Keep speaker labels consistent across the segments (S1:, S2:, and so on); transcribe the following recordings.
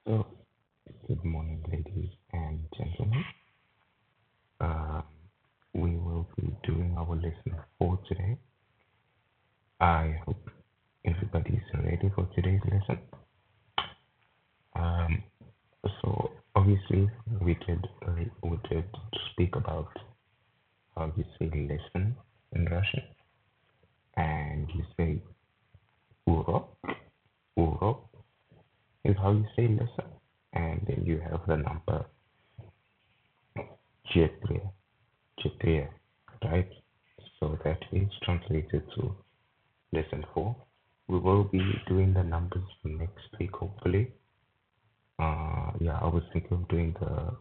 S1: So, good morning, ladies and gentlemen. Um, we will be doing our lesson for today. I hope everybody is ready for today's lesson. Um, so, obviously, we did speak about how you say lesson in Russian, and you say urok. Urok is how you say lesson, and then you have the number четыре, четыре, right? So that is translated to lesson 4. We will be doing the numbers next week, hopefully. Yeah, I was thinking of doing the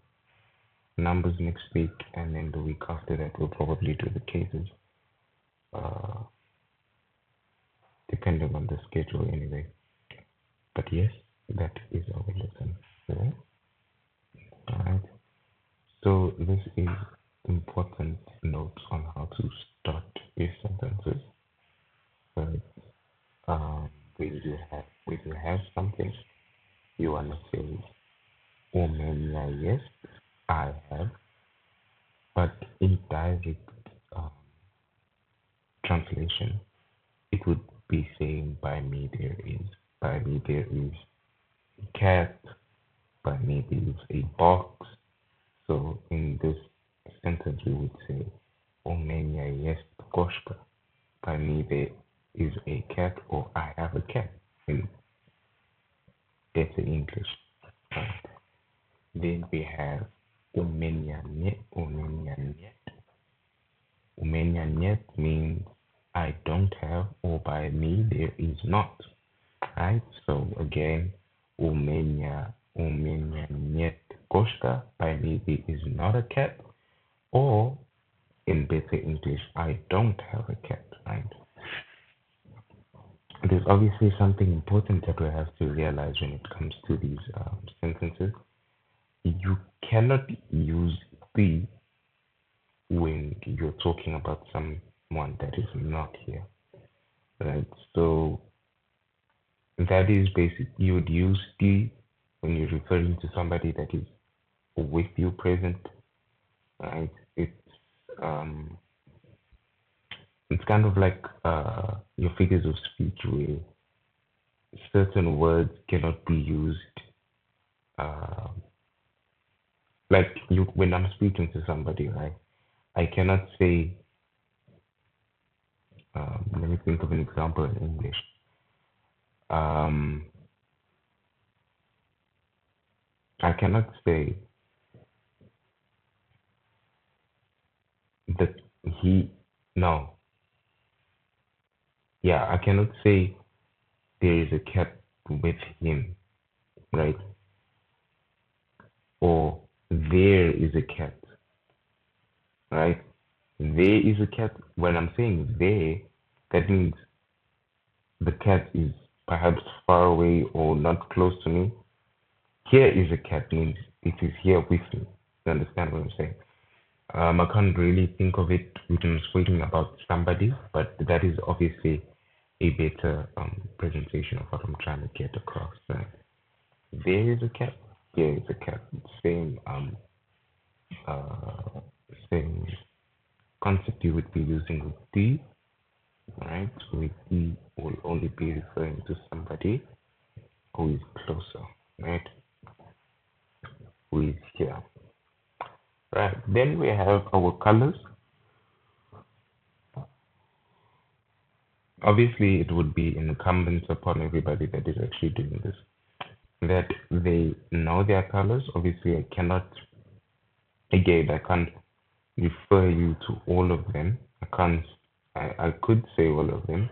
S1: numbers next week, and then the week after that, we'll probably do the cases, uh, depending on the schedule anyway. But yes, that is our lesson 4. Alright, so this is important notes on how to start your sentences. Right? Um, when you have something you wanna say, yes, I have, but in direct um, translation, it would be saying by me there is, by me there is a cat, by me there is a box. So in this sentence, we would say, "У меня есть кошка." By me there is a cat, or I have a cat in better English. Right. Then we have у меня нет. У меня нет means I don't have, or by me there is not. Right? So again, у меня нет кошка, by me there is not a cat, or in better English, I don't have a cat. Right? There's obviously something important that we have to realize when it comes to these sentences. You cannot use the when you're talking about someone that is not here, right? So that is basic. You would use the when you're referring to somebody that is with you present, right? Um, it's kind of like your figures of speech where certain words cannot be used. Uh, like you, when I'm speaking to somebody, right? I cannot say. Let me think of an example in English. Um, I cannot say that he. No, yeah, I cannot say there is a cat with him, right? Or there is a cat, right? There is a cat. When I'm saying there, that means the cat is perhaps far away or not close to me. Here is a cat means it is here with me. You understand what I'm saying? I can't really think of it when I'm speaking about somebody, but that is obviously a better presentation of what I'm trying to get across. Right? There is a cat. There is a cat. Same uh, same concept you would be using with the, right? With the will only be referring to somebody who is closer, right? Who is here. Right. Then we have our colors. Obviously, it would be incumbent upon everybody that is actually doing this that they know their colors. Obviously, I can't refer you to all of them. I could say all of them,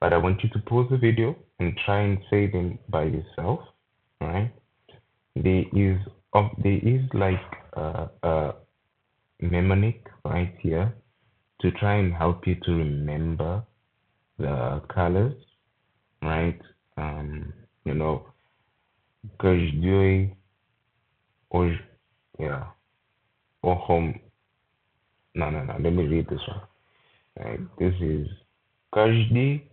S1: but I want you to pause the video and try and say them by yourself. All right? There is, there is like a mnemonic right here to try and help you to remember the colors, right? You know, каждый, ож, yeah, охом. No, no, no. Let me read this one. Right? This is каждый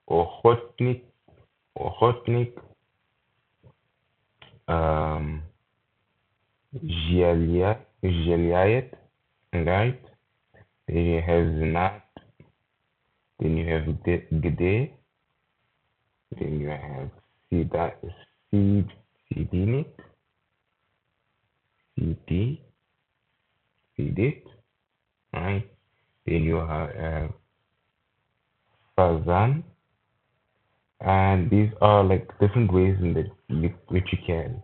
S1: охотник, охотник um, Gilead, right? Then you have Zinat, then you have Gede, then you have Sida, Seed, Seedinit, CD, Seedit, right? Then you have Fazan, and these are like different ways in which you can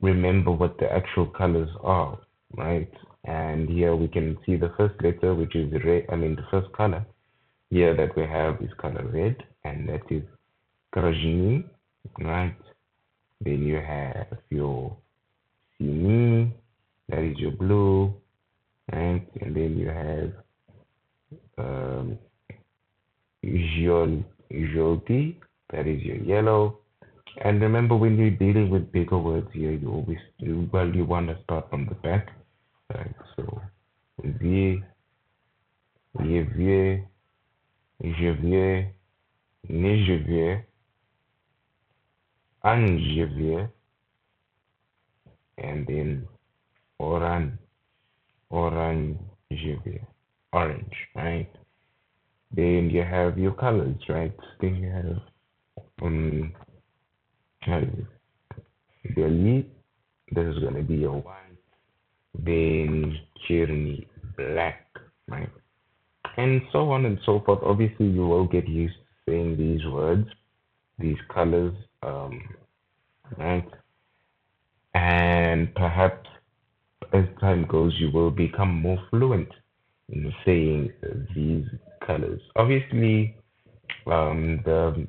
S1: remember what the actual colors are, right? And here we can see the first letter, which is red. I mean, the first color here that we have is color red, and that is Krajini, right? Then you have your Sini, that is your blue, right? And then you have um, Jyoti, that is your yellow. And remember, when you're dealing with bigger words here, you want to start from the back. Right? So, vie, je vieux, je vieux, ne je vieux, an je vieux, and then oran, oran je vieux, orange, right? Then you have your colors, right? Then you have how is it? Your lead, this is gonna be your white, then journey black, right? And so on and so forth. Obviously, you will get used to saying these words, these colors, right? And perhaps as time goes, you will become more fluent in saying these colors. Obviously, the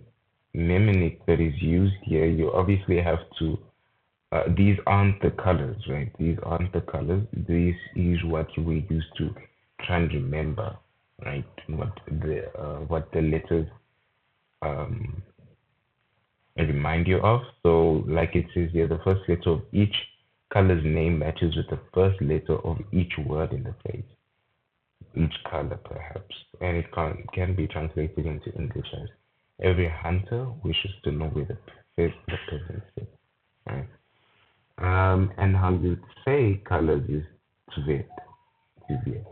S1: mnemonic that is used here, you obviously have to. These aren't the colors, right? These aren't the colors. This is what we use to try and remember, right? What the letters um, remind you of. So, like it says here, the first letter of each color's name matches with the first letter of each word in the phrase. Each color, perhaps, and it can be translated into English as every hunter wishes to know where the peasant is, right? And how you say colors is Tvet, Tvet.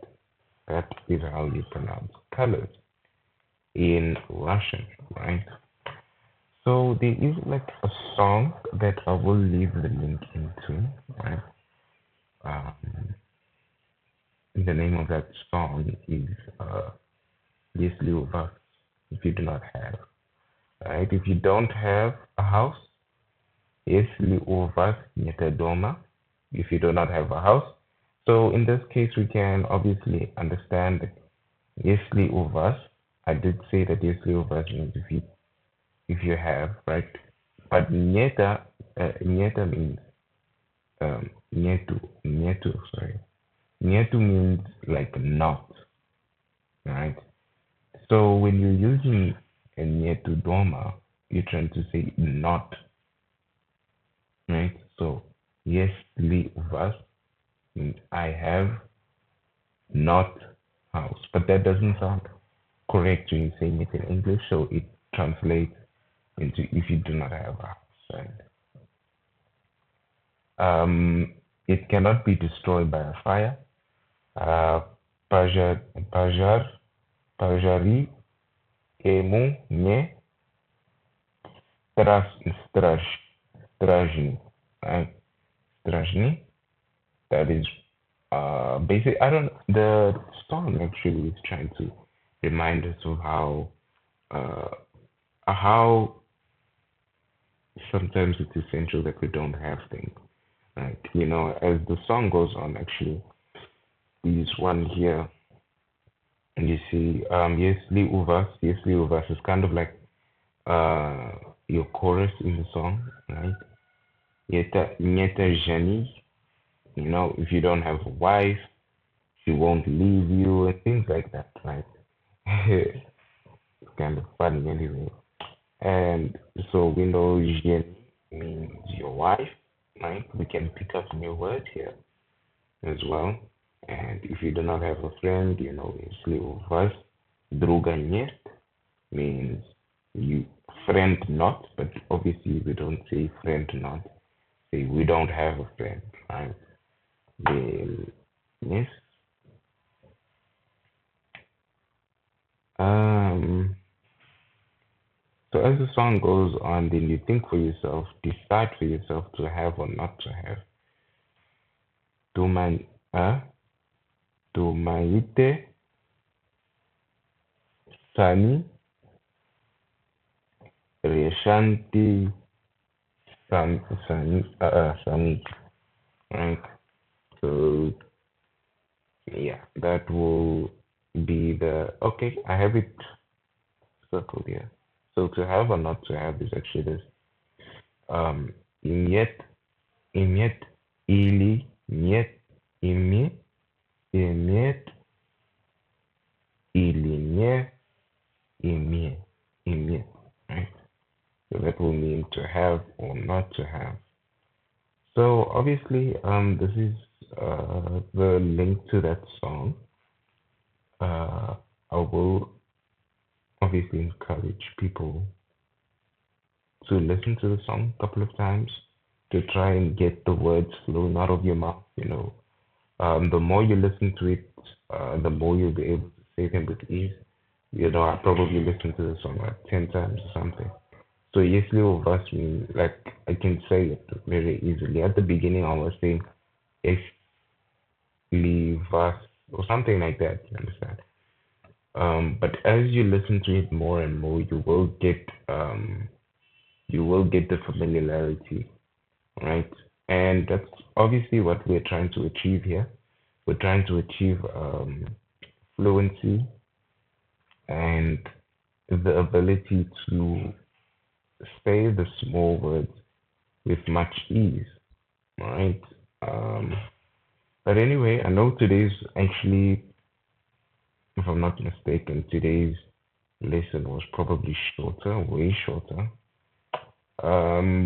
S1: That is how you pronounce colors in Russian, right? So there is like a song that I will leave the link into, right? Um, the name of that song is Если у вас, if you do not have, right? If you don't have a house, Если у вас нет дома, if you do not have a house. So in this case, we can obviously understand that если у вас, I did say that если у вас means if you have, right? But нета means нету, sorry. Нету means like not, right? So when you're using nyetu doma, you're trying to say not, right? So yes, li vas means I have not house, but that doesn't sound correct when you're saying it in English. So it translates into if you do not have a house, right? It cannot be destroyed by a fire. Uh, pajar, pajar, pajari, emu, ne, stras, strash, strajni, right? Strajni. That is basic. I don't. The song actually is trying to remind us of uh, how sometimes it's essential that we don't have things, right? You know, as the song goes on, actually, this one here, and you see, Yesli Uvas is kind of like uh, your chorus in the song, right? Yeta Nyeta Jani, you know, if you don't have a wife, she won't leave you, and things like that, right? It's kind of funny anyway. And so we know Jani means your wife, right? We can pick up new words here as well. And if you do not have a friend, you know, usually of us, druga нет means you friend not, but obviously we don't say friend not, say we don't have a friend, right? They miss. Um, so as the song goes on, then you think for yourself, decide for yourself to have or not to have. Tuman, uh, tumaite, sani, reshanti, sani, right? So yeah, that will be the okay. I have it circled here. So to have or not to have is actually this. Um, Inyet, inyet, ili, nyet, imi, inyet, ili, nye, imie, imie. Right? So that will mean to have or not to have. So obviously, this is the link to that song. I will obviously encourage people to listen to the song a couple of times to try and get the words flowing out of your mouth. The more you listen to it, the more you'll be able to say them with ease. I probably listened to the song like 10 times or something. So yes, little verse mean like I can say it very easily. At the beginning, I was saying if verse or something like that. You understand? But as you listen to it more and more, you will get the familiarity, right? And that's obviously what we're trying to achieve here. We're trying to achieve fluency and the ability to say the small words with much ease, right? Um, but anyway, I know today's actually, if I'm not mistaken, today's lesson was probably shorter, way shorter.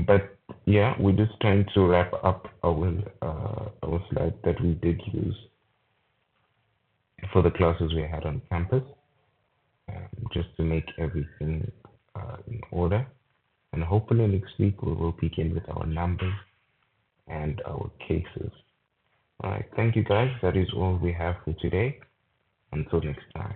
S1: But yeah, we're just trying to wrap up our slide that we did use for the classes we had on campus, just to make everything in order. And hopefully next week we will begin with our numbers and our cases. All right, thank you guys. That is all we have for today. Until next time.